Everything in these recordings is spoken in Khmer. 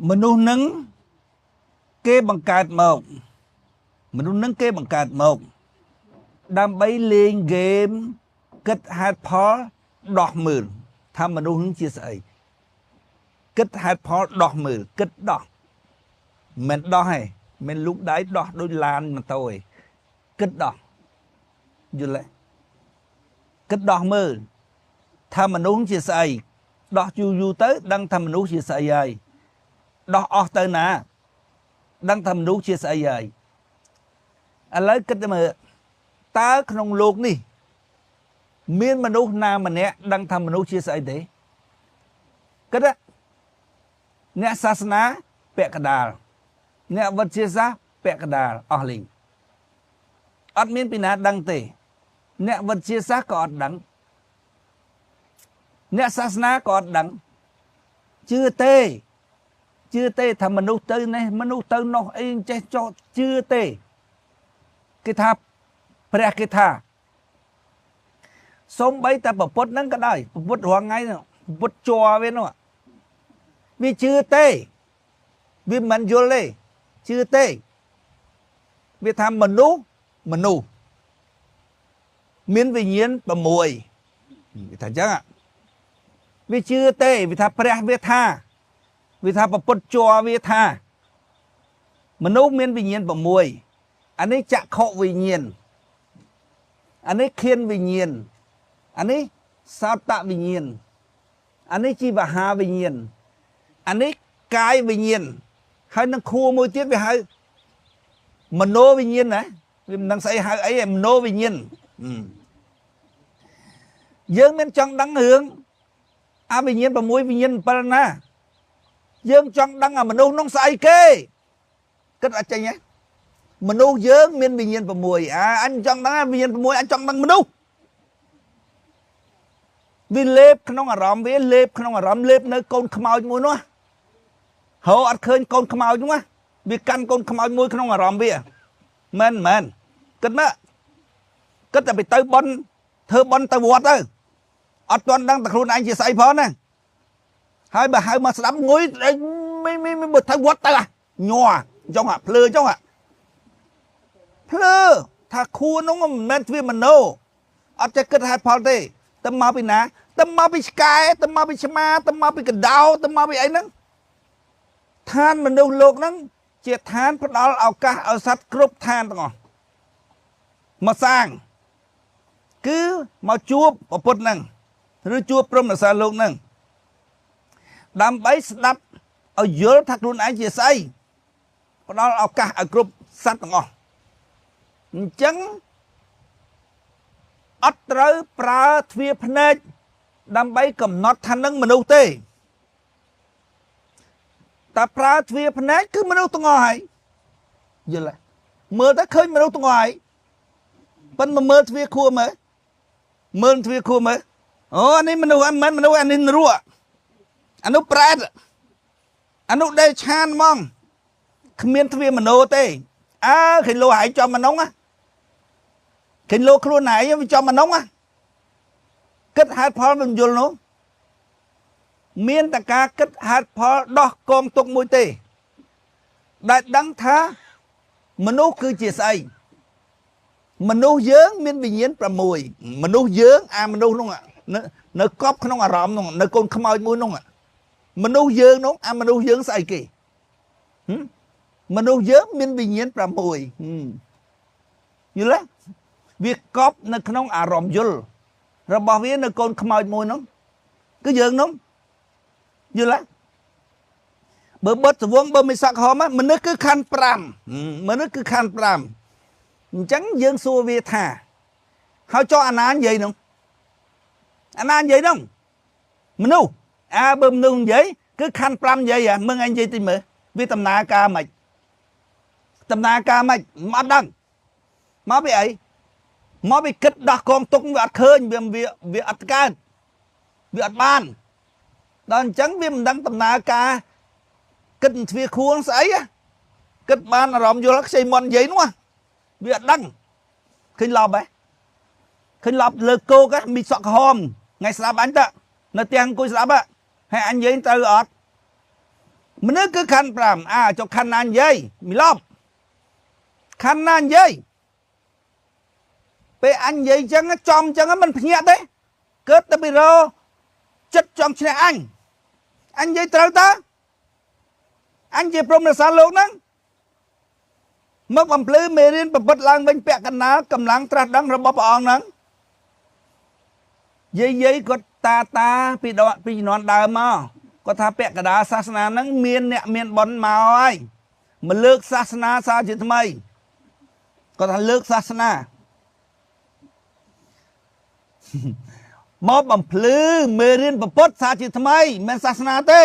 មនុស្សនឹងគេបង្កើតមកមនុស្សនឹងគេបង្កើតមកដើម្បីលេងហ្គេមគិតហេតុផលដោះមើលថាមនុស្សនឹងជាស្អីគិតហេតុផលដោះមើលគិតដោះមិនដោះទេមិនលូកដៃដោះដូចឡានម៉ូតូទេគិតដោះយល់ទេគិតដោះមើលថាមនុស្សជាស្អីដោះយូរទៅដឹងថាមនុស្សជាស្អីហើយដោះអស់ទៅណាដឹងថាមនុស្សជាស្អីហើយឥឡូវគិតមើលតើក្នុងโลกនេះមានមនុស្សណាម្នាក់ដឹងថាមនុស្សជាស្អីទេគិតអ្នកសាសនាពាក់កណ្ដាលអ្នកវិទ្យាសាស្ត្រពាក់កណ្ដាលអស់លេងអត់មានពីណាដឹងទេអ្នកវិទ្យាសាស្ត្រក៏អត់ដឹងអ្នកសាសនាក៏អត់ដឹងជឿទេថាមនុស្សទៅនេះមនុស្សទៅនោះអីចេះចោតជឿទេគេថាព្រះគេថាសូម្បីតែប្រពុតហ្នឹងក៏ដោយប្រពុតរាល់ថ្ងៃប្រពុតជ័រវានោះវាជឿទេវាមិនយល់ទេជឿទេវាថាមនុស្សមានវិញ្ញាណ6វាថាអញ្ចឹងវាជឿទេវាថាព្រះវាថាប្រពុតជ័រវាថាមនុស្សមានវិញ្ញាណ6អានេះចក្ខុវិញ្ញាណអានេះឃានវិញ្ញាណអានេះសោតវិញ្ញាណអានេះជីវហាវិញ្ញាណអានេះកាយវិញ្ញាណហើយនឹងខួរមួយទៀតវាហៅមโนវិញ្ញាណណាវាមិនដឹងស្អីហៅអីឯមโนវិញ្ញាណយើងមានចង់ដឹងរឿងអវិញ្ញាណ6វិញ្ញាណ7ណាយើងចង់ដឹងអាមនុស្សនោះស្អីគេគិតអត់ចេញទេមនុស្សយើងមានវិញ្ញាណ6អញចង់ដឹងវិញ្ញាណ6អញចង់ដឹងមនុស្សវាលេបក្នុងអារម្មណ៍វាលេបក្នុងអារម្មណ៍លេបនៅកូនខ្មោចមួយនោះហៅអត់ឃើញកូនខ្មោចនោះវាកាន់កូនខ្មោចមួយក្នុងអារម្មណ៍វាមែនគិតមើលគិតតែទៅបន់ធ្វើបន់ទៅវត្តទៅអត់ទាន់ដឹងតែខ្លួនឯងជាស្អីផងណាហើយបើហៅមកស្ដាប់ងុយមិនទៅវត្តទៅញ័រអញ្ចឹងភ្លើអញ្ចឹងភ្លើថាខួរនោះមិនមែនវាមโนអត់ចេះគិតហេតុផលទេទៅមកពីណាទៅមកពីឆ្កែទៅមកពីឆ្មាទៅមកពីកណ្ដោទៅមកពីអីហ្នឹងឋានមនុស្សលោកហ្នឹងជាឋានផ្ដល់ឱកាសឲ្យសត្វគ្រប់ឋានទាំងអស់មកសាងគឺមកជួបប្រពុតហ្នឹងឬជួបព្រមនសាលោកហ្នឹងដើម្បីស្ដាប់ឲ្យយល់ថាខ្លួនឯងជាស្អីផ្ដល់ឱកាសឲ្យគ្រប់សត្វទាំងអស់អញ្ចឹងអត់ត្រូវប្រើទ្វារភ្នែកដើម្បីកំណត់ថានឹងមនុស្សទេតែប្រើទ្វារភ្នែកគឺមនុស្សទាំងអស់ហើយយល់ទេមើលទៅឃើញមនុស្សទាំងអស់ហើយប៉ុន្តែមើលទ្វារខួរមើលទ្វារខួរមើលអូអានេះមនុស្សអត់មែនមនុស្សអានេះនរៈអានោះប្រែតអានោះដេកឆានហ្មងគ្មានទ្វារមโนទេឃើញលោហែងចំម្ដងឃើញលោខ្លួនឯងវាចំម្ដងគិតហេតុផលមិនយល់នោះមានតែការគិតហេតុផលដោះកងទុកមួយទេដែលដឹងថាមនុស្សគឺជាស្អីមនុស្សយើងមានវិញ្ញាណ6មនុស្សយើងមនុស្សនោះនៅកប់ក្នុងអារម្មណ៍នោះនៅកូនខ្មោចមួយនោះមនុស្សយើងនោះមនុស្សយើងស្អីគេមនុស្សយើងមានវិញ្ញាណ6យល់ទេវាកប់នៅក្នុងអារម្មណ៍យល់របស់វានៅកូនខ្មោចមួយនោះគឺយើងនោះយល់ទេបើបត់សវងបើមិនសក់ហមមនុស្សគឺខណ្ឌ5មនុស្សគឺខណ្ឌ5អញ្ចឹងយើងសួរវាថាហើយចុះអាណានិយាយនោះមនុស្សបើមនុស្សនិយាយគឺខណ្ឌ5និយាយមើលឯងនិយាយតិចមើលវាដំណើរការមិនអត់ដឹងមកពីអីមកពីគិតដោះកងទុកវាអត់ឃើញវាអត់កើតវាអត់បានដល់អញ្ចឹងវាមិនដឹងដំណើរការគិតទ្វាខួងស្អីគិតបានអារម្មណ៍យល់ខ្ចីមន់និយាយនោះវាអត់ដឹងឃើញឡប់ឃើញឡប់លើគោកមីសក់ក្រហមថ្ងៃស្ដាប់អញតើនៅផ្ទះអង្គុយស្ដាប់ហើយអញនិយាយទៅអត់ មនុស្សគឺខណ្ឌ5ចុះខណ្ឌណានិយាយមីឡប់ខណ្ឌណានិយាយពេលអញនិយាយចឹងចំចឹងមិនភ្ញាក់ទេកើតតែពីរោចិត្តចំឈ្នះអញនិយាយត្រូវតើអញជាព្រមរសារលោកហ្នឹងមកបំភ្លឺមេរៀនប្រពុតឡើងវិញពាក់កណ្ដាលកម្លាំងត្រាស់ដឹងរបស់ព្រះអង្គហ្នឹងយាយគាត់តាពីជំនាន់ដើមមកគាត់ថាពាក់កណ្ដាលសាសនាហ្នឹងមានអ្នកមានបុណ្យមកហើយមកលើកសាសនាសាជាថ្មីគាត់ថាលើកសាសនាមកបំភ្លឺមេរៀនប្រពុតសាជាថ្មីមិនសាសនាទេ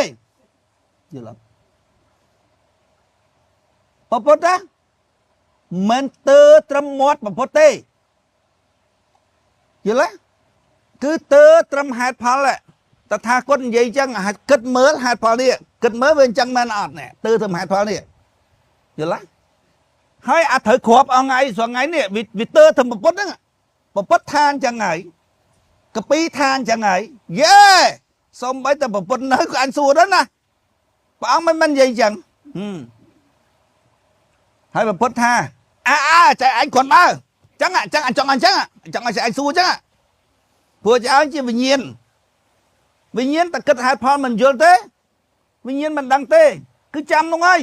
យល់ប្រពុតណាមិនទើត្រឹមមាត់ប្រពុតទេយល់ទេគឺទើត្រឹមហេតុផលតថាគតនិយាយចឹងគិតមើលហេតុផលនេះគិតមើលវាអញ្ចឹងមែនអត់ណែទើត្រឹមហេតុផលនេះយល់ទេហើយអាត្រូវគ្រាប់អងថ្ងៃស្រងៃនេះវាទើត្រឹមប្រពុតហ្នឹងប្រពុតថាអញ្ចឹងហើយកពីថាអញ្ចឹងហើយយេសូមបីតែប្រពុតនៅក៏អញសួរដែរណាព្រះអង្គមិននិយាយអញ្ចឹងហើយប្រពុតថាចែអញគ្រាន់បើអញ្ចឹងអញចង់អញ្ចឹងចង់ឲ្យអញសួរអញ្ចឹងព្រោះចែអញជាវិញ្ញាណតែគិតហេតុផលមិនយល់ទេវិញ្ញាណមិនដឹងទេគឺចាំនោះហើយ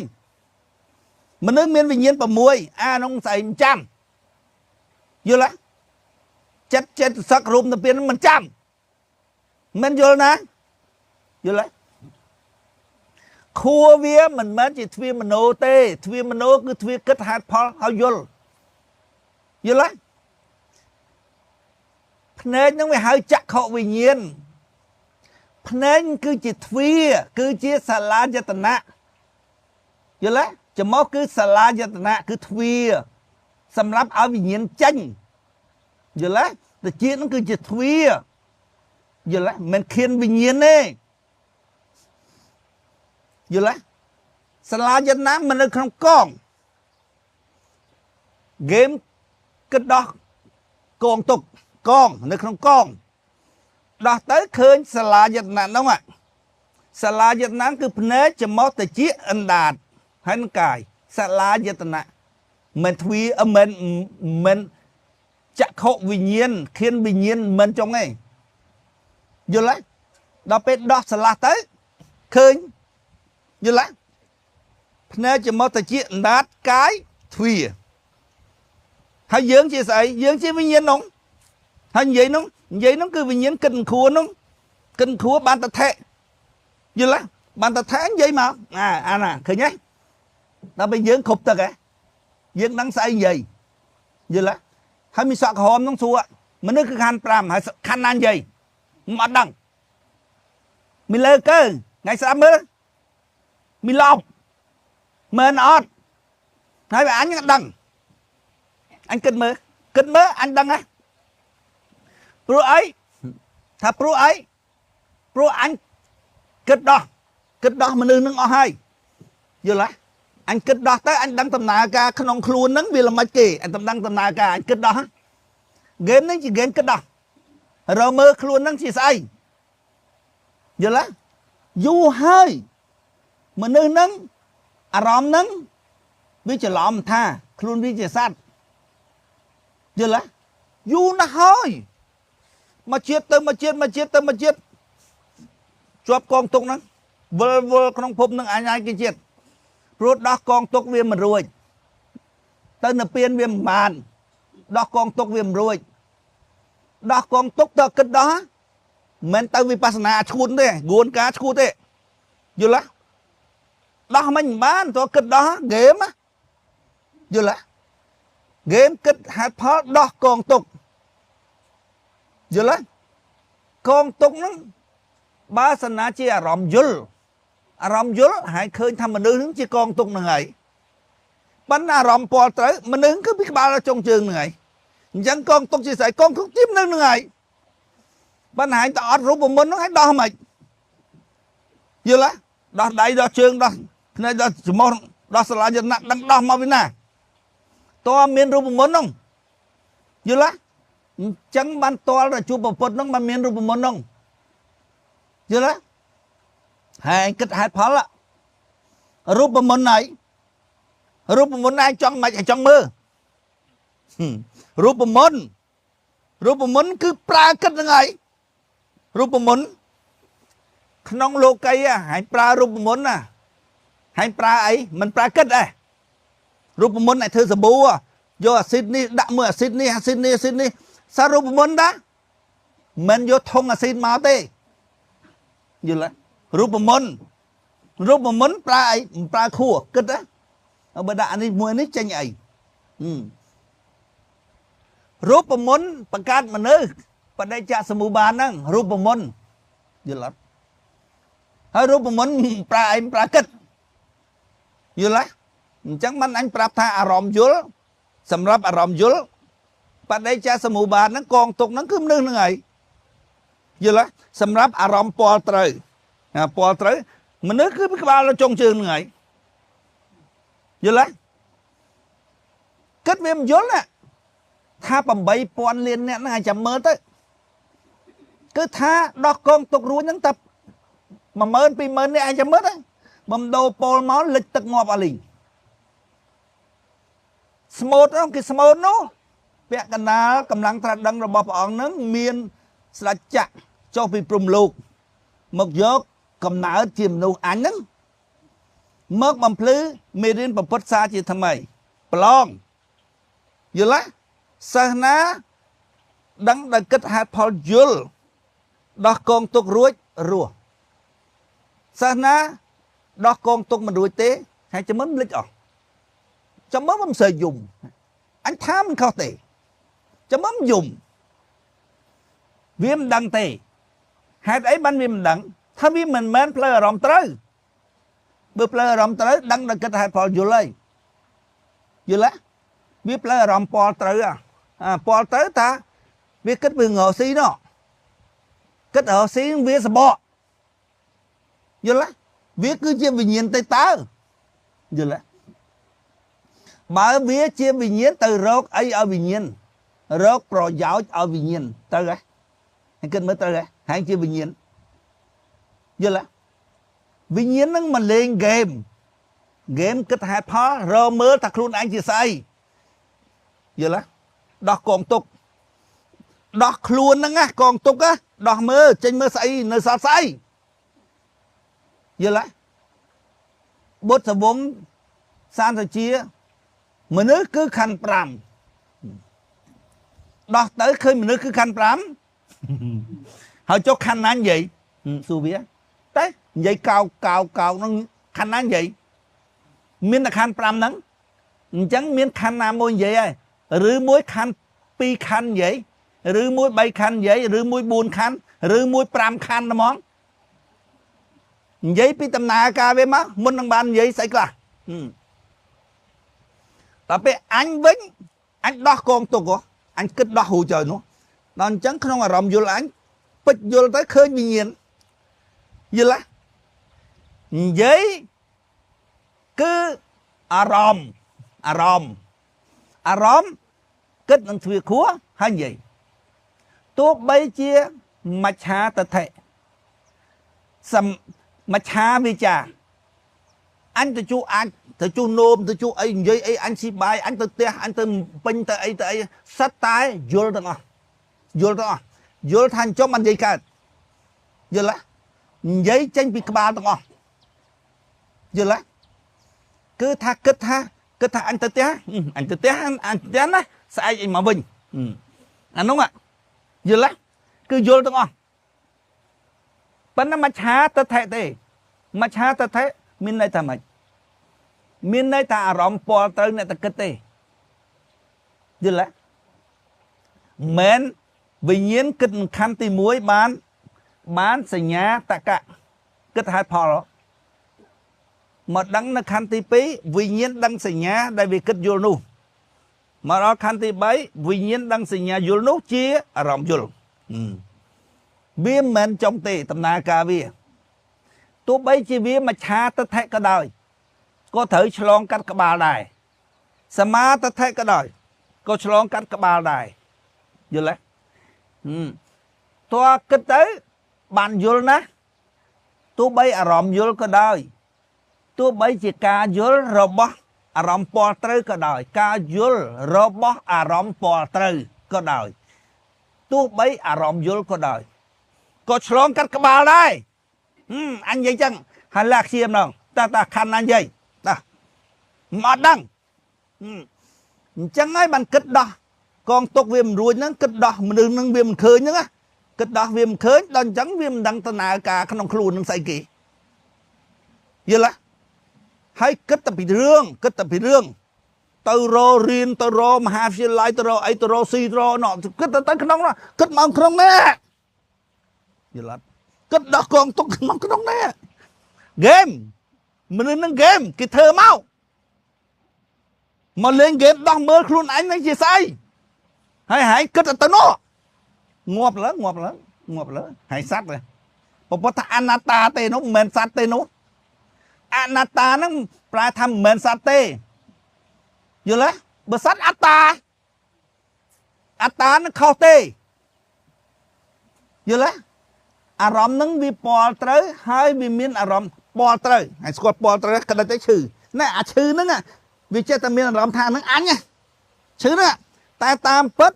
មនុស្សមានវិញ្ញាណ6នោះស្អីមិនចាំយល់ទេចិត្តសឹករូបទៅពេលមិនចាំមិនយល់ណាយល់ទេខួរវាមិនមែនជាទ្វារមโนទេទ្វារមโนគឺទ្វារគិតហេតុផលហើយយល់ទេភ្នែកហ្នឹងវាហៅចក្ខុវិញ្ញាណភ្នែកគឺជាទ្វារគឺជាសាលាយតនៈយល់ទេចំមកគឺសាលាយតនៈគឺទ្វារសម្រាប់ឲ្យវិញ្ញាណចេញយល់ទេតែជាតិហ្នឹងគឺជាទ្វារយល់ទេមិនខៀនវិញ្ញាណទេយល់ទេសាលាយតនៈមិននៅក្នុងកងហ្គេមគិតដោះកងទុកកងនៅក្នុងកងដោះទៅឃើញសាលាយតនៈហ្នឹងសាលាយតនៈគឺភ្នែកច្រមុះតិចអណ្ដាតហើយនឹងកាយសាលាយតនៈមិនទ្វាមិនចក្ខុវិញ្ញាណខៀនវិញ្ញាណមិនចុងទេយល់ទេដល់ពេលដោះសាលាទៅឃើញយល់ទេភ្នែកច្រមុះតិចអណ្ដាតកាយទ្វាហើយយើងជាស្អីយើងជាវិញ្ញាណនោះហើយនិយាយនោះគឺវិញ្ញាណគិតខួរនោះគិតខួរបានតថេយល់ទេបានតថេនិយាយមកអាណាឃើញទេដល់ពេលយើងគ្រប់ទឹកហ៎យើងដឹងស្អីនិយាយយល់ទេហើយមានសក់ក្រហមនោះសួរមនុស្សគឺខណ្ឌ5ហើយខណ្ឌណានិយាយមិនអត់ដឹងមានលើកើថ្ងៃស្ដាប់មើលមានឡប់មែនអត់ហើយបើអញដឹងអញគិតមើលអញដឹងហ៎ព្រោះអីថាព្រោះអីព្រោះអញគិតដោះមនុស្សនឹងអស់ហើយយល់ទេអញគិតដោះទៅអញដឹងដំណើរការក្នុងខ្លួនហ្នឹងវាល្មិចគេអញដឹងដំណើរការអញគិតដោះហ្គេមនេះជាហ្គេមគិតដោះរមើលខ្លួនហ្នឹងជាស្អីយល់ទេយូរហើយមនុស្សហ្នឹងអារម្មណ៍ហ្នឹងវាច្រឡំថាខ្លួនវាជាសត្វយល់ទេយូរណាស់ហើយមកជាតិទៅមកជាតិជាប់កងទុកហ្នឹងវិលក្នុងភពហ្នឹងអញគេជាតិព្រោះដោះកងទុកវាមិនរួចទៅនៅពៀនវាមិនបានដោះកងទុកវាមិនរួចដោះកងទុកទៅគិតដោះមិនទៅវិបស្សនាឈួនទេងួនការឈួតទេយល់ទេដោះមិនបានទៅគិតដោះហ្គេមយល់ទេហ្គេមគិតហេតុផលដោះកងទុកយល់ទេកងទុកហ្នឹងបើសិនជាអារម្មណ៍យល់ហើយឃើញថាមនុស្សហ្នឹងជាកងទុកហ្នឹងហើយបណ្ណាអារម្មណ៍ពលត្រូវមនុស្សគឺពីក្បាលដល់ចុងជើងហ្នឹងហើយអញ្ចឹងកងទុកជាស្អីកងទុកទីមនុស្សហ្នឹងហើយបណ្ណាហែងតអត់រូបមន្តហ្នឹងឲ្យដោះមិនយល់ទេដោះដៃដោះជើងដោះភ្នែកដោះច្រមុះដោះសាលាយតនៈដឹងដោះមកពីណាតើមានរូបមន្តហ្នឹងយល់ទេអញ្ចឹងបានតលទៅជួបប្រពុតហ្នឹងបានមានរូបមន្តហ្នឹងយល់ទេហើយគិតហេតុផល รูปมนต์ไหนรูปมนต์ไหนจ้องมาจ้องมือรูปมนต์คือปลากัดยังไงรูปมนต์ขนมโลกัยหายปลารูปมนต์หายปลาไอ้มันปลากัดรูปมนต์ไหนเธอสบู่โยซิดนี่ดักมือซิดนี่สารูปมนต์นะมันโยทงซิดมาเต้อยู่ละรูปมนต์ปลาไอ้ปลาคั่วกัดเอาบดาอันนี้มวยนี้จังไงรูปมนต์ประกาศมันปได้จะสมุบาลนั่งรูปมนต์อยู่ละให้รูปมนต์ปลาไอ้ปลากัดอยู่ละจังมันอันปรับท่าอารมณ์ยุลสำหรับอารมณ์ยุลปได้จะสมุบาลนั่งกองตกนั่งขึ้นนึงไงอยู่ละสำหรับอารมณ์ปอลเตยมันนึกขึ้นกบาลเราจงเชิงไงอยู่ละกัดเวียมยุลน่ะถ้าปั๊มใบปอนเลียนเนี่ยน่าจะเมินเต้ก็ถ้าดอกกองตกรู้ยังตับมาเมินปีเมินเนี่ยอาจจะเมินบำโดโปลม้อนลึกตะงอบอะไรสมอต้องคือสมอนู้เปียกันนากำลังตรัสดังระบบอ่องนั้นเมียนสลัดจักเจ้าปีปรุมลูกหมกยกกำนาเทียมนูอันนั้นเมื่อบำพลือเมรินประพฤติซาจีทำไมปลองอยู่ละศาสนาดังดังกึศหาพอลยุลดอกกองตกรุ่ยรัวศาสนาดอกกองตกมันรุ่ยเตะให้จะมันเล็กออกจะมันเสยยุ่มอันท้ามันเข้าเตะจะมันยุ่มเวียมดังเตะให้ไอ้บันเวียมดังถ้าวิมันแมนเพลอรอมเตยเบื่อเพลอรอมเตยดังดังกึศหาพอลยุลเลยอยู่ละวิเพลอรอมปอลเตยปอลเตยtaวิkết với ngõ sĩ nó kết ở sĩ viết sờ bọ giờ lá viết cứ chiêm vì nhiên tay tá giờ lá bà viết chiêm vì nhiên từ rốt ấy ở vì nhiên rốt rồi giáo ở vì nhiên tới cái hay kinh mới tới cái hay chiêm vì nhiên giờ lá vì nhiên nó mình lên game kết hạt phá rồi mơ thật luôn anh chỉ say giờ lá đọc còn tục đọc luôn đó còn tục á đọc mơ trên mơ say nơi sao say giờ lại bốt sờ vốn san sờ chia mà nước cứ khăn pram đọc tới khi mà nước cứ khăn pram họ cho khăn ăn gì su vía đấy vậy cào nó khăn ăn gì miếng là khăn pram nắng chẳng miếng khăn nam môi vậy ai rứ muối khăn pi khăn vậy rứ muối bay khăn vậy rứ muối buồn khăn rứ muối pram khăn nó món vậy pi tầm nà ca về má muốn đăng ban vậy xảy cả tapi anh vĩnh anh đo con tục của anh kết đo hù trời nữa non chẳng không là rộng vô là anh bịch vô tới khơi bị nhiên vô là vậy cứ arom kết năng thuê khúa hay gì tốt bây chia mạch hạ tật thể sầm mạch hạ vì chà anh tự chú anh tự chú nôm tự chú ấy vậy ấy anh xí bài anh tự tê anh tự pin tự ấy sát tay vô đó vô thành cho mình gì cả vô lá giấy tranh bị ba đó vô lá cứ tha kết tha anh tự tê anh á sai gì mà bình anh đúng ạ vô lá cứ vô đó bên nó mạch hạ tật thể tê mạch hạ tật thể mình này thà mạch mình này thà rõm bò tới này ta kết tê dư lẽ mến vì nhiên kết khăn tì muối bán sẽ nhá ta cả kết hai phò đó mà đăng nó khăn tì bí vì nhiên đăng sẽ nhá đại vì kết vô nu mà đó khăn tì bấy vì nhiên đăng sẽ nhá vô nu chia rõm vô viêm mến trong tì tầm nà ca vi tôi bây chỉ viêm mà cha tất thệ cả đời có thể chlong cắt cả ba đài sama tất thệ cả đời có chlong cắt cả ba đài vô lấy tôi kết tới bàn vô ná tôi bây rõm vô cả đời ទោះបីជាការយល់របស់អារម្មណ៍ពលត្រូវក៏ដោយការយល់របស់អារម្មណ៍ពលត្រូវក៏ដោយទោះបីអារម្មណ៍យល់ក៏ដោយក៏ឆ្លងកាត់ក្បាលដែរអញនិយាយចឹងហើយលាក់ជាម្ដងតាខណ្ឌណានិយាយតាមកអត់ដឹងអញ្ចឹងហើយបានគិតដោះកងទុកវាមិនរួចហ្នឹងគិតដោះមនុស្សហ្នឹងវាមិនឃើញហ្នឹងគិតដោះវាមិនឃើញដល់អញ្ចឹងវាមិនដឹងដំណើរការក្នុងខ្លួននឹងស្អីគេយល់ទេហើយគិតតែពីរឿងទៅរករៀនទៅរកមហាវិទ្យាល័យទៅរកអីទៅរកស៊ីទៅរកនោះគិតទៅក្នុងនោះគិតមកក្នុងនេះយល់ទេគិតដោះកងទុកមកក្នុងនេះហ្គេមមនុស្សនឹងហ្គេមគេធ្វើមកលេងហ្គេមដោះមើលខ្លួនអញនឹងជាស្អីហើយគិតទៅនោះងាប់លើហើយសัตว์ទេពពុទ្ធថាអនត្តាទេនោះមិនមែនសัตว์ទេនោះអនត្តាហ្នឹងប្រែថាមិនមែនសត្វទេយល់ទេបើសត្វអត្តាហ្នឹងខុសទេយល់ទេអារម្មណ៍ហ្នឹងវាពលត្រូវហើយវាមានអារម្មណ៍ពលត្រូវហើយស្គាល់ពលត្រូវក្តិតតែឈឺណែអាឈឺហ្នឹងវាចេះតែមានអារម្មណ៍ថាហ្នឹងអញឈឺហ្នឹងតែតាមពិត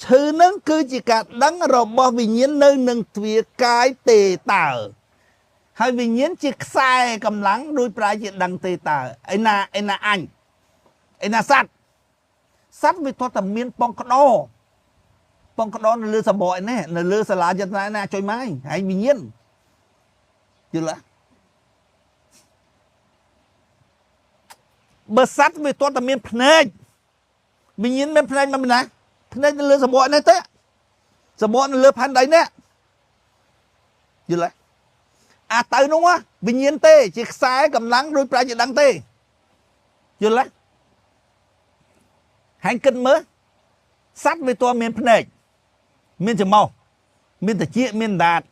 ឈឺហ្នឹងគឺជាការដឹងរបស់វិញ្ញាណនៅនឹងទ្វារកាយទេតើហើយវិញ្ញាណជាខ្សែកម្លាំងដោយប្រែជាដឹងទេតើឯណាអញឯណាសត្វវាទោះតែមានប៉ងក្ដោនៅលើសម្បកឯនេះនៅលើសាលាយន្តណាចុយម៉ាយហើយវិញ្ញាណយល់ទេបើសត្វវាទោះតែមានភ្នែកវិញ្ញាណមានភ្នែកមិនណាភ្នែកនៅលើសម្បកនេះទេសម្បកនៅលើផែនដីនេះយល់ទេអាទៅនោះវិញ្ញាណទេជាខ្សែកម្លាំងដូចប្រែជាដឹងទេយល់ទេហើយគិតមើលសត្វវាតើមានភ្នែកមានច្រមុះមានត្រចៀកមានដាត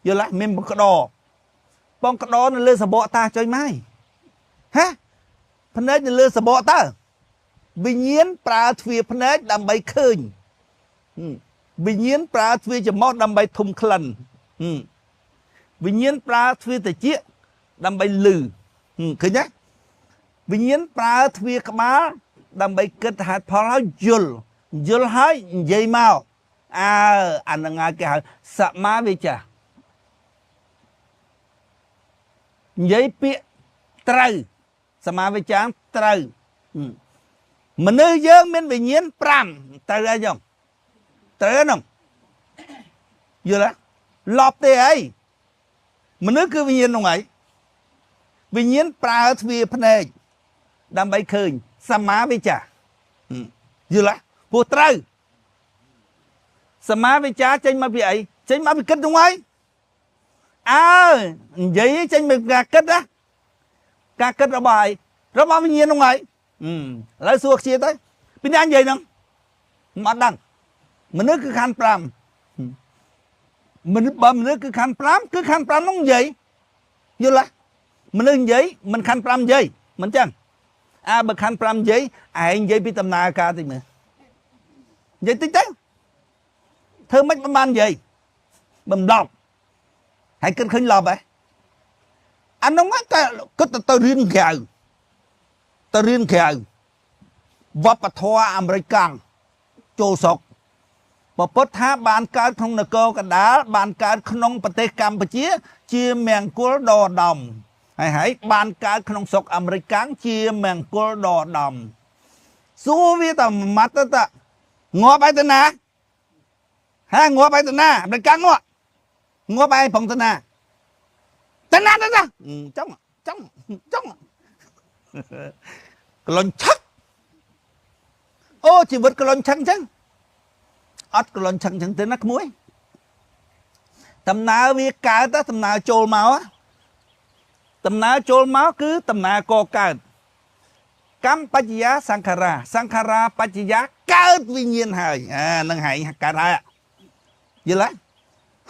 យល់ទេមានបងក្ដោនៅលើសបកតាចុយម៉ាយហ៎ភ្នែកនៅលើសបកតើវិញ្ញាណប្រើទ្វារភ្នែកដើម្បីឃើញវិញ្ញាណប្រើទ្វារច្រមុះដើម្បីធុំក្លិនវិញ្ញាណប្រើទ្វារត្រចៀកដើម្បីលឺឃើញទេវិញ្ញាណប្រើទ្វារក្បាលដើម្បីគិតហេតុផលហើយយល់ហើយនិយាយមកអានឹងហើយគេហៅសមាវិជ្ជានិយាយពាក្យត្រូវសមាវិជ្ជាត្រូវមនុស្សយើងមានវិញ្ញាណ5ត្រូវហើយខ្ញុំត្រូវហ្នឹងយល់ទេលប់ទេអីមនុស្សគឺវិញ្ញាណនោះហើយវិញ្ញាណប្រើទ្វារភ្នែកដើម្បីឃើញសមាវិជ្ជាយល់ទេព្រោះត្រូវសមាវិជ្ជាចេញមកពីអីចេញមកពីគិតនោះហើយនិយាយចេញមកការគិតណាការគិតរបស់វិញ្ញាណនោះហើយឥឡូវសួរខ្ជាទៅពីណានិយាយហ្នឹងមិនអត់ដឹងមនុស្សគឺខណ្ឌ5មនុស្សគឺខណ្ឌ5គឺខណ្ឌ5នោះនិយាយយល់ទេមនុស្សនិយាយមិនខណ្ឌ5និយាយមិនចឹងបើខណ្ឌ5និយាយឯងនិយាយពីដំណើរការតិចមើលនិយាយតិចទៅធ្វើម៉េចមិនបាននិយាយបំឡប់ហើយគិតឃើញឡប់ហ៎អានោះតែគិតទៅរៀនក្រៅវប្បធម៌អាមេរិកកាំងចូលស្រុកពុទ្ធថាបានកើតក្នុងនគរកណ្ដាលបានកើតក្នុងប្រទេសកម្ពុជាជាមង្គលដដំហើយបានកើតក្នុងស្រុកអាមេរិកកាំងជាមង្គលដដំសួរវាតែម៉ាត់ទៅងាប់ឯទៅណាងាប់ឯទៅណាអាមេរិកកាំងនោះងាប់ឯប្រងទៅណាទៅណាចង់ក្លុនឆឹកអូជីវិតក្លុនឆឹកអញ្ចឹងអត់ក្លុនឆឹកអញ្ចឹងទេណាក្មួយដំណើរវាកើតដំណើរចូលមកគឺដំណើរកកើតកម្មបច្ចយាសង្ខារាបច្ចយាកើតវិញ្ញាណហើយនឹងហែងកើតហើយយល់ទេ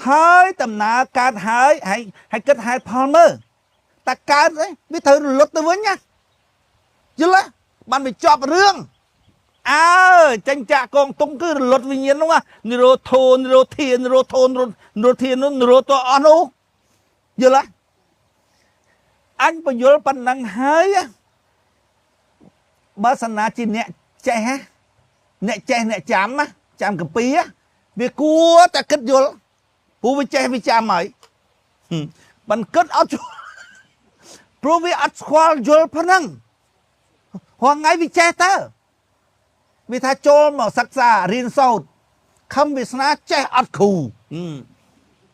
ហើយដំណើរកើតហើយគិតហេតុផលមើលតែកើតវាត្រូវរលត់ទៅវិញណាយល់ទេបានវាជាប់រឿងចេញចាក់កងទុំគឺរលត់វិញ្ញាណនោះនិរោធោនិរោធានិរោធោនិរោធានោះនិរោធអស់នោះយល់ទេ anh bây giờ bằng năng hơi á bớt sanh chỉ nè chạy ha nè chạy nè chạm á chạm cái pí á vì cua ta kết vô phụ với chạy với chạm ấy bằng kết áo chú pro với áo khoa vô phần năng hoàng ngay vì chạy ta vì ta cho mà sắc xa riêng sâu không vì sao chạy áo khủ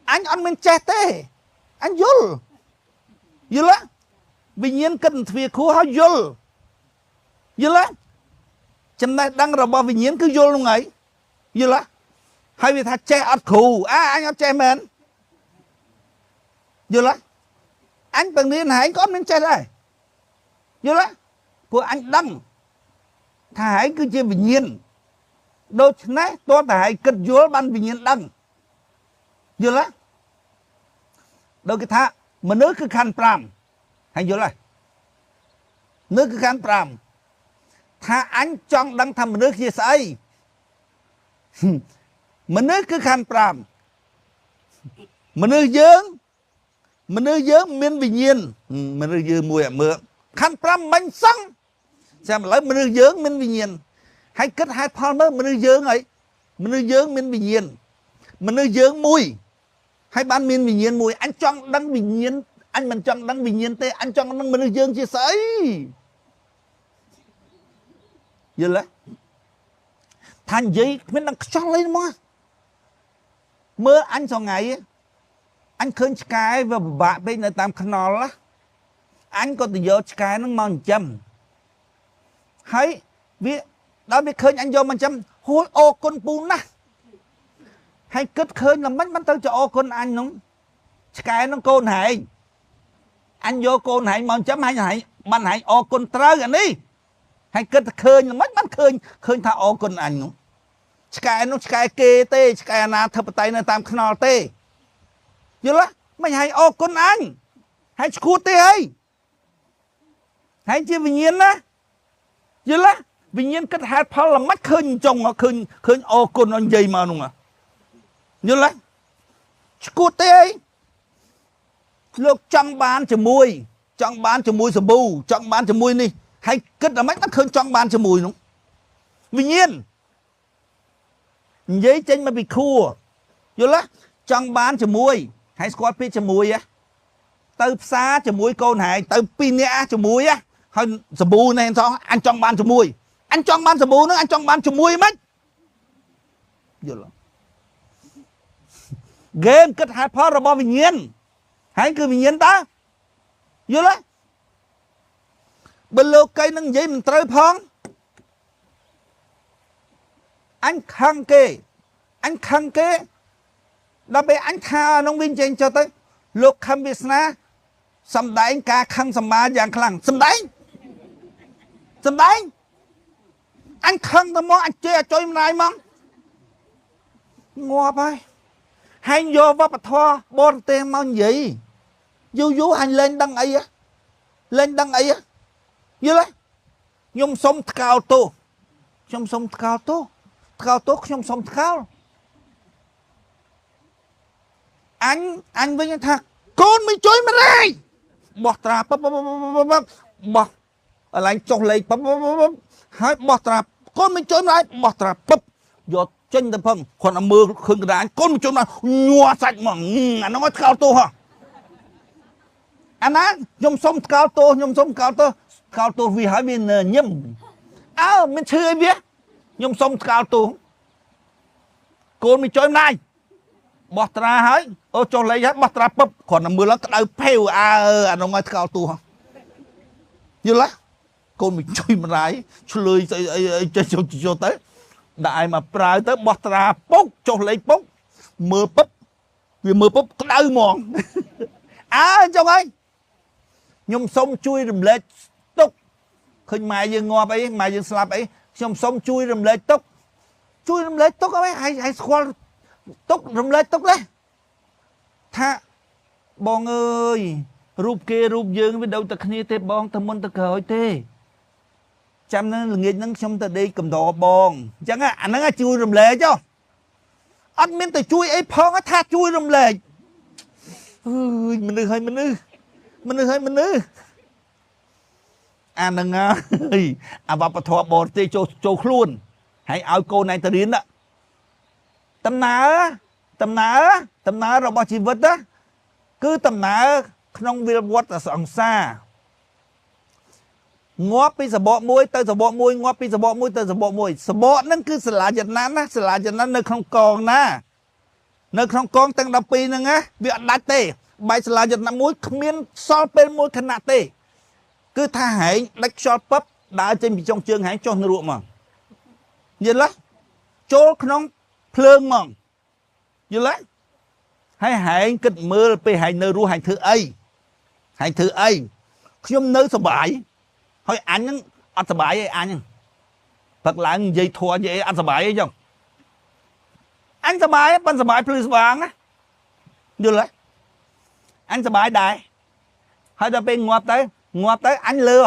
anh mình chạy tê anh vô vô lá vì nhiên cần vì khu họ vô vô lá chân này đang rồi bao vì nhiên cứ vô luôn ấy vô lá hay vì ta che ớt khủ anh ớt che men vô lá anh bằng niên hãy có nên che đây vô lá của anh đăng thà hãy cứ chơi vì nhiên đôi nãy tôi thà hãy cất vô ban vì nhiên đăng vô lá đôi cái thà mà nước cứ khăn pram hay vô lại nước cứ khăn pram thà anh chọn đăng thầm nước gì sai mà nước cứ khăn pram mà nước dướng miên vì nhiên mà nước dướng mùi mượn khăn pram bánh xăng xem lấy mà nước dướng miên vì nhiên hay kết hai phao mới mà nước dướng ấy mà nước dướng miên vì nhiên mà nước dướng mùi hay ban miên vì nhiên mùi anh chọn đăng vì nhiên anh mình chọn đăng vì nhiên tê anh chọn đăng mà nước dướng chia sẻ giờ lấy thành gì mình đang cho lên mà mơ anh sau ngày anh khơi cái và bạn bên nơi tam canal á anh có từ giờ cái nó mòn châm thấy biết đó biết khơi anh vô mình châm hối ô con bún á hay kết khơi là mấy tới cho ô con anh nó cái nó côn hại anh vô côn hại mòn chấm hay hại ban hại ô con trơ anh đi hay kết khơi là mấy khơi thà ô con anh nó cái kê tê cái na thập tay nơi tam canal tê vô lá mày hay ô con anh hay khu tê hay chia vì nhiên á vô lá vì nhiên kết hạt phao là mắt khơi trong nó khơi ô con nó dây mà đúng à vô lá khu tê lúc trong bán cho mùi sờ bù trong bán cho mùi đi hay kết là mắt nó khơi trong bán cho mùi đúng vì nhiên giấy trên mà bị khua vô lá trong bán cho mùi hay squat pit cho mùi á từ xa cho mùi con hại từ pin á cho mùi á hơn sờ bù này sao anh trong bán cho mùi anh trong bán sờ bù nữa anh trong bán cho mùi mất vô lá game kết hạt phá rồi bao vì nhiên hãy cứ vì nhiên ta vô lá bên lô cây nâng giấy mình trời phong anh khăn kê đặc biệt anh tha nông viên trên cho tới lúc khăn biết na xâm đánh ca khăn xâm ba dạng khăn xâm đánh anh khăn tao mong anh chơi cho em này mong ngọt ơi hành vô vào bạch thoa bon tên mong gì vô hành lên đăng ấy á như đấy nhung sống cao tô trong sống cao tô trong sống cao anh với những thằng con mới chối mà đây bỏ trà bỏ ở lại trong lấy hai bỏ trà con mới chối mà bỏ trà vô chân tập phong còn ở mưa khơi cái đá con mới chối mà nhua sạch mà nó nói cao tô hả anh á nhung sống cao tô vì hai bên nhâm mình chưa biết nhung sống cao tô con mới chối này bỏ trà hết ô cho lấy hết bỏ trà còn là mưa nó đau phèo nó nói cao tô hả như lá con mình chui mà lại chui lười cho tới đại mà prai tới bỏ trà bốc cho lấy bốc mưa bốc đau mòn trong ấy nhung sống chui rầm lệ túc khơi mai dương ngọt ấy mai dương slap ấy nhung sống chui rầm lệ túc ấy hay khoa túc rầm lệ túc đấy tha bong ơi rụp kia rụp dương với đâu ta khnia tê bong ta môn ta cởi tê chăm nó nghiệt nó xong ta đi cầm đồ bong chẳng anh nó chui rầm lệ chứ anh miên ta chui ấy phong á tha chui rầm lệ mình ư មនុស្សហើយមនុស្សអានឹងហើយអាវប្បធម៌បរទេសចូលខ្លួនហើយឲ្យកូនឯងទៅរៀនដំណើររបស់ជីវិតណាគឺដំណើរក្នុងវាលវត្តសង្សារងាប់ពីសបកមួយទៅសបកមួយងាប់ពីសបកមួយទៅសបកមួយសបកហ្នឹងគឺសាលាចំណានណាសាលាចំណាននៅក្នុងកងណានៅក្នុងកងទាំង12ហ្នឹងណាវាអត់ដាច់ទេបែកសាលាចំណានមួយគ្មានសល់ពេលមួយខណៈទេគឺថាហែងដាច់ខ្យល់ពឹបដើរចេញពីចុងជើងហែងចុះនរកមកយល់ទេចូលក្នុងភ្លើងមកយល់ទេហើយហែងគិតមើលពេលហែងនៅរស់ហែងធ្វើអីខ្ញុំនៅសុបាយហើយអញហ្នឹងអត់សុបាយទេអញហ្នឹងផឹកឡើងនិយាយធัวនិយាយអត់សុបាយទេចឹងអញសុបាយប៉ុន្តែសុបាយភ្លឺស្វាងណាយល់ទេអញសុបាយដែរហើយដល់ពេលងាប់ទៅអញលើ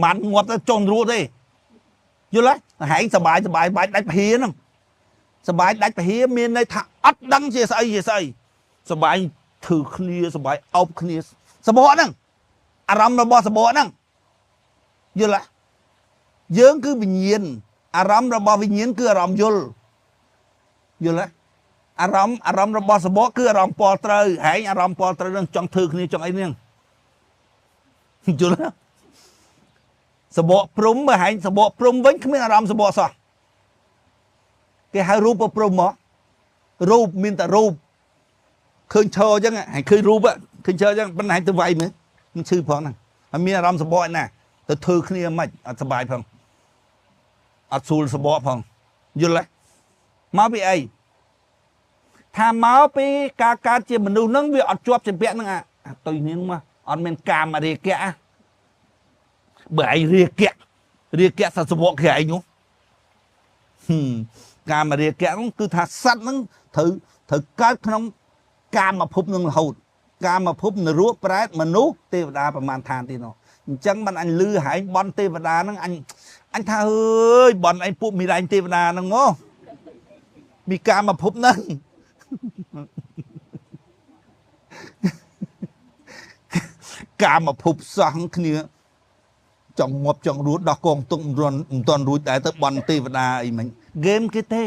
មិនងាប់ទៅចុះរួតទេយល់ទេហែងសុបាយបាច់ដាច់ពហិហ្នឹងសុបាយដាច់ពហិមានន័យថាអត់ដឹងជាស្អីសុបាយធឺគ្នាសុបាយអោបគ្នាសបកហ្នឹងអារម្មណ៍របស់សបកហ្នឹងយល់ទេយើងគឺវិញ្ញាណអារម្មណ៍របស់វិញ្ញាណគឺអារម្មណ៍យល់ទេអារម្មណ៍របស់សបកគឺអារម្មណ៍ពលត្រូវហែងអារម្មណ៍ពលត្រូវនឹងចង់ធឺគ្នាចង់អីហ្នឹងយល់ទេសបកព្រំបើហែងសបកព្រំវិញគ្មានអារម្មណ៍សបកសោះគេហៅរូបព្រំមករូបមានតែរូបឃើញឈរអញ្ចឹងហែងឃើញរូបឃើញឈរអញ្ចឹងប៉ុន្តែហែងទៅវាយមើលមិនឈឺផងហ្នឹងហើយមានអារម្មណ៍សបកឯណាទៅធ្វើគ្នាមិនអត់សុបាយផងអត់ស្រួលសបកផងយល់ទេមកពីអីថាមកពីការកើតជាមនុស្សហ្នឹងវាអត់ជាប់ជំពាក់ហ្នឹងទៅនេះមកអត់មានកាមរាគៈបើឯងរាគៈសបកគេឯងនោះកាមរាគៈហ្នឹងគឺថាសត្វហ្នឹងត្រូវកើតក្នុងកាមភពនឹងរហូតកាមភពនរកប្រែតមនុស្សទេវតាប្រមាណឋានទៀតនោះអញ្ចឹងបានអញលឺហែងបន់ទេវតាហ្នឹងអញថាអើយបន់ឯងពួកមីរែងទេវតាហ្នឹងហ៎មីកាមភពហ្នឹងកាមភពសោះគ្នាចង់ងាប់ចង់រួចដោះកងទុកមិនទាន់រួចដែរទៅបន់ទេវតាអីមិញហ្គេមគេទេ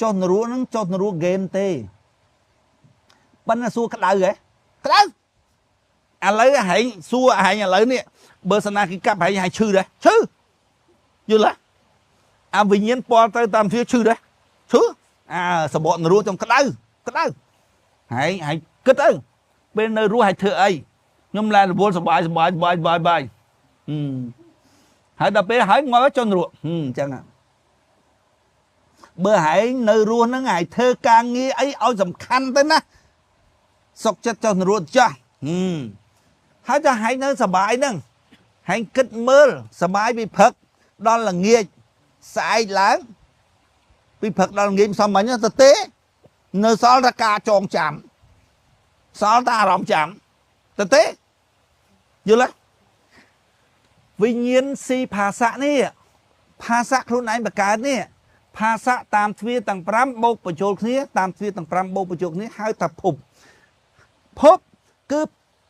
ចុះនរកហ្នឹងចុះនរកហ្គេមទេប៉ុន្តែសួរក្តៅហ៎ក្តៅឥឡូវហែងសួរហែងឥឡូវនេះបើសណាគេកាប់ហែងឈឺដែរឈឺយល់ទេអាវិញ្ញាណពលទៅតាមវាឈឺដែរឈឺអាសបកនរកចំក្តៅហែងគិតទៅពេលនៅរស់ហែងធ្វើអីខ្ញុំឡើងរវល់សបាយហើយដល់ពេលហែងងាប់ចុះនរកអញ្ចឹងបើហែងនៅរស់ហ្នឹងហែងធ្វើការងារអីឲ្យសំខាន់ទៅណាសុកចិត្តចុះនរកចាស់ហើយតែហែងនៅសបាយហ្នឹងហែងគិតមើលសបាយពីព្រឹកដល់ល្ងាចស្អែកឡើងពីព្រឹកដល់ល្ងាចមិនសមមិញទៅទេនៅសល់តែការចងចាំសល់តែអារម្មណ៍ចាំទៅទេយល់ទេវិញ្ញាណស៊ីភាសានេះភាសាខ្លួនឯងបង្កើតនេះភាសាតាមទ្វារទាំង5បូកបញ្ចូលគ្នាតាមទ្វារទាំង5បូកបញ្ចូលគ្នាហៅថាភពគឺ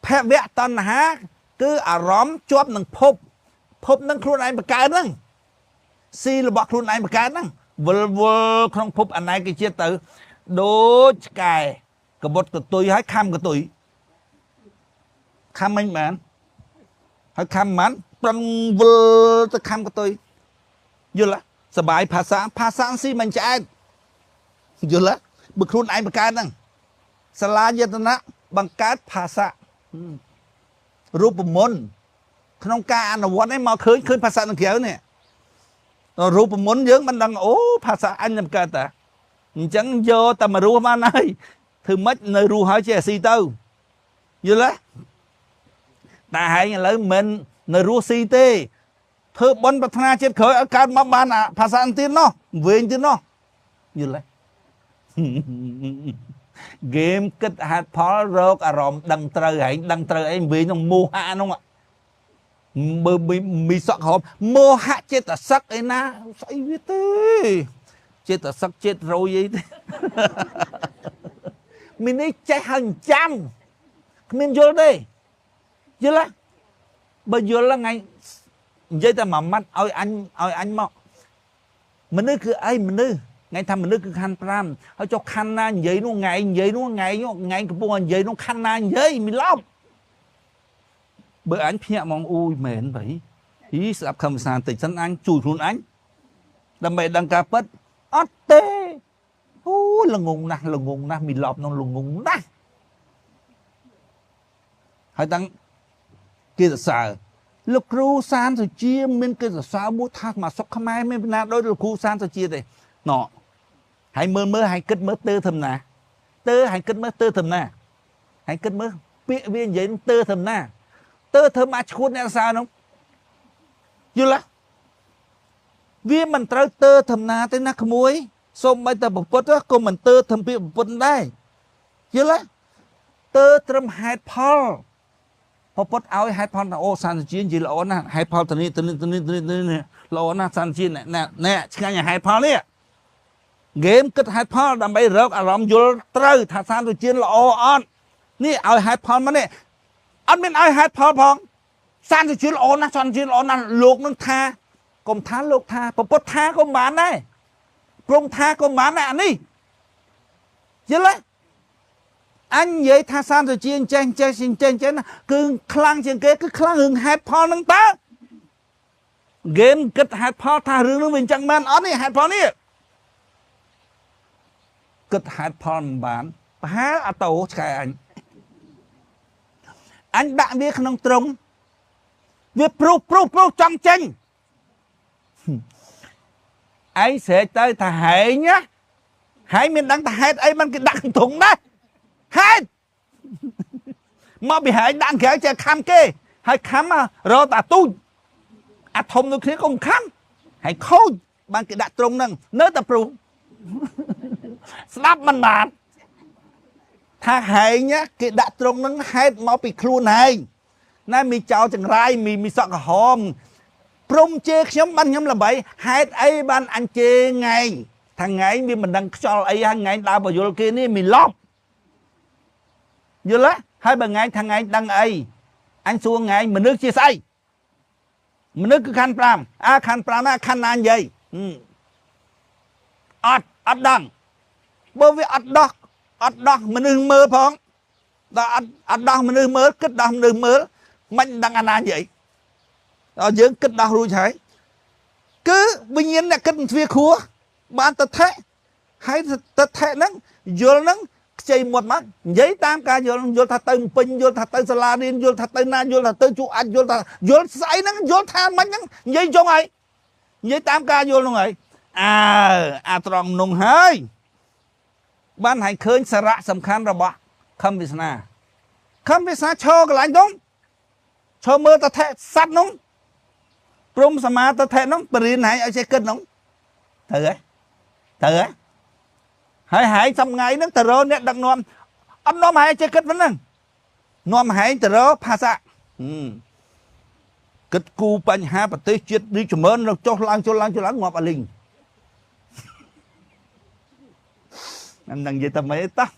ភវៈតណ្ហាគឺអារម្មណ៍ជាប់នឹងភពនឹងខ្លួនឯងបង្កើតហ្នឹងស៊ីរបស់ខ្លួនឯងបង្កើតហ្នឹងវិលក្នុងភពអនេកជាតិទៅដូចឆ្កែកបុតកតុយហើយខំកតុយខំមិនបានហើយខំមិនប្រឹងវិលទៅខំកតុយយល់ទេសបាយភាសាស៊ីមិនឆ្អែតយល់ទេបើខ្លួនឯងបង្កើតហ្នឹងសាលាយតនៈបង្កើតភាសារូបមន្តក្នុងការអនុវត្តនេះមកឃើញភាសានឹងក្រៅនេះរូបមន្តយើងមិនដឹងអូភាសាអញនឹងកើតតាអញ្ចឹងយកតែមករស់បានហើយធ្វើម៉េចនៅរស់ហើយជាអាស៊ីទៅយល់ទេតែហែងឥឡូវមិននៅរស់ស៊ីទេធ្វើបន់ប្រាថ្នាជាតិក្រោយឲ្យកើតមកបានភាសាទៀតនោះវែងទៀតនោះយល់ទេហ្គេមគិតហេតុផលរកអារម្មណ៍ដឹងត្រូវហែងដឹងត្រូវអីវិញនោះមោហៈនោះបើមីសក់ហមមោហៈចិត្តសឹកឯណាស្អីវាទេចិត្តសឹកចិត្តរយអីទេមីនេះចេះហើយចាំ miền vô đây chứ là bây giờ là ngày vậy ta mà mắt ôi anh mà mình cứ ai mình cứ ngày thằng mình cứ khăn pram họ cho khăn na vậy nó ngày vậy nó ngày cái buồn vậy nó khăn na vậy mình lóc bữa anh phía mong ui mền vậy ý sắp không sàn tịch sân anh chui xuống anh đâm mày đăng cà pết ớt tê là ngùng nè mình lọp nó ngùng nè hãy tăng kia là sợ lúc cru san rồi chia mình kia là sao bút thác mà sốc khăm ai mình na đôi lúc cru san rồi chia đây nọ hãy mơ hãy kết mơ tơ thầm nè hãy kết mơ tơ thầm nè hãy kết mơ bịa viên giấy tơ thầm nè tơ thầm mà khuôn nè sao không chưa là viên mình trao tơ thầm nè tới nát muối xong bây giờ một phút đó cô mình tơ thầm bịa một phút đây chưa là tơ thầm hạt Paulพอปดเอาให้พอโอ้ซานจีนจีละโอนะให้พอตัวนี้ละโอนะซานจีนเนี่ยช่างอย่างให้พอเนี่ยเกมก็ให้พอดำไปเลิกอารมณ์ยุลตรึถ้าซานจีนละโออ่อนนี่เอาให้พอมาเนี่ยอันเป็นเอาให้พอพองซานจีนละโอนะซานจีนละโอนะลูกนึงท่ากลมท่าลูกท่าพอปดท่าก็มาได้ปรุงท่าก็มาได้อันนี้เยอะเลยanh vậy tha san rồi chiên chen cứ khlang trên kế cứ khlang hừng hạt pho nâng ta game kết hạt pho tha rừng nó mình chẳng man ớt này hạt pho này kết hạt pho bán há à tàu cái anh bạn biết không trông việc pro trong tranh anh sẽ tới thà hệ nhá hãy mình đăng thà hết ấy mình cái đăng thùng đấy hết mà bị hại đang kéo cho khám kê hay khám mà rồi ta tu à thông được khi không khám hãy khôi bằng cái đặt trông nâng nơi tập trung đáp mình bạn tha hại nhá cái đặt trông nâng hết mà bị khuôn này nay mình chào chẳng rai mình sợ cả hòm prong chê nhóm ban nhóm là vậy hết ấy ban anh chê ngày thằng ngày mình đang cho ấy hàng ngày đào vào vô kia này mình lót như lá hai bà ngày thằng ngày đăng ấy anh xuống ngày mình nước chia say mình nước cứ khăn pram khăn anh vậy ọt đăng bởi vì ọt đăng mình nước mơ phong ọt đăng mình nước mơ kết đăng nước mơ mình đăng anh vậy ở dưỡng kết đăng rồi thấy cứ bình nhiên là kết việc khua bạn tật thế hay tật thế nắng vô nắng chơi một mắt giấy tam ca vô thật tên pin vô thật tên saladin vô thật tên na vô thật tên chú anh vô thật vô say nó vô tham mấy nó giấy cho mày giấy tam ca vô luôn rồi tròn nung hơi ban hành khơi sara sầm khăn rồi bọ không biết cho cái lạnh đúng cho mưa ta thẹn sắt đúng prom sama ta thẹn đúng prin này ở chơi cân đúng thử ấy hãy xong ngày nó tờ rô nè đặc nôm ông nôm hãy chơi kết vấn nè nôm hãy tờ rô phá xạ kết cu bánh ha bà tế chết đi cho mơn cho lăng ngọt à linh em đang vậy tầm mấy tắc